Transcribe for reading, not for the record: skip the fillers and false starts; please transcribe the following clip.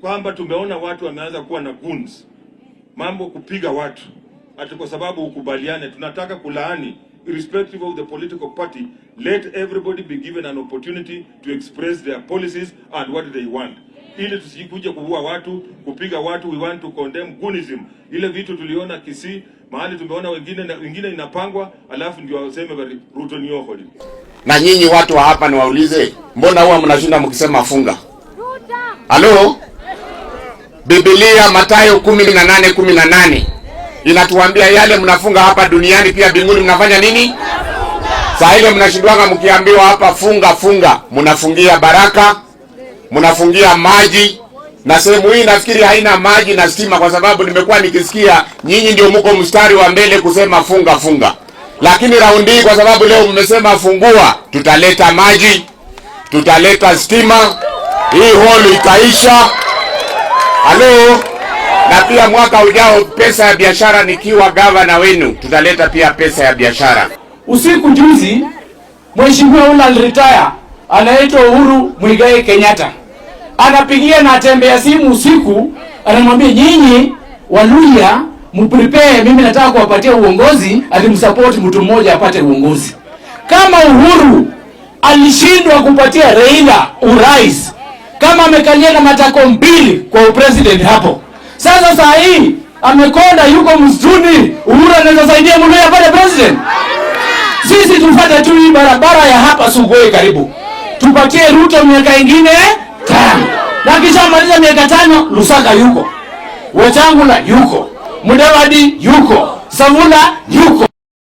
kwamba tumeona watu wameanza kuwa na goons, mambo kupiga watu ati kwa sababu ukubaliane. Tunataka kulaani, irrespective of the political party, let everybody be given an opportunity to express their policies and what they want, ili tusikuje kuua watu, kupiga watu. We want to condemn goonism. Ile vitu tuliona Kisii, mahali tumeona wengine inapangwa, alafu ndio waseme bali Ruto ni oholi. Na nyinyi watu wa hapa niwaulize, mbona huwa mnashinda mkisema funga? Halo? Biblia Mathayo 18:18 inatuambia yale mnafunga hapa duniani pia mbinguni mnafanya nini? Saa ile mnashindwanga mkiambiwa hapa funga funga, mnafungia baraka, mnafungia maji. Na sehemu hii nafikiri haina maji na stima, kwa sababu nimekuwa nikisikia nyinyi ndio mko mstari wa mbele kusema funga funga. Lakini raundi hii kwa sababu leo mmesema fungua, tutaleta maji, tutaleta stima, hii hall itaisha. Halo? Na pia mwaka ujao pesa ya biashara, nikiwa gavana wenu tutaleta pia pesa ya biashara. Usiku juzi mheshimiwa ule retire anaitwa Uhuru Muigai Kenyatta anapigia na tembea simu usiku, anamwambia nyinyi Waluhya mprepare, mimi nataka kuwapatia uongozi, alimsupport mtu mmoja apate uongozi. Kama Uhuru alishindwa kupatia Raila urais, kama amekaliana matako mbili kwa upresident hapo, sasa saa hii amekonda yuko msituni, Uhuru anaweza saidia Mluhya apate president? Sisi tufuate tu hii barabara ya hapa Sugoi karibu, tupatie Ruto miaka ingine 5, na kisha maliza miaka 5 Lusaka yuko, Wetangula yuko, Mudavadi yuko, Savula yuko.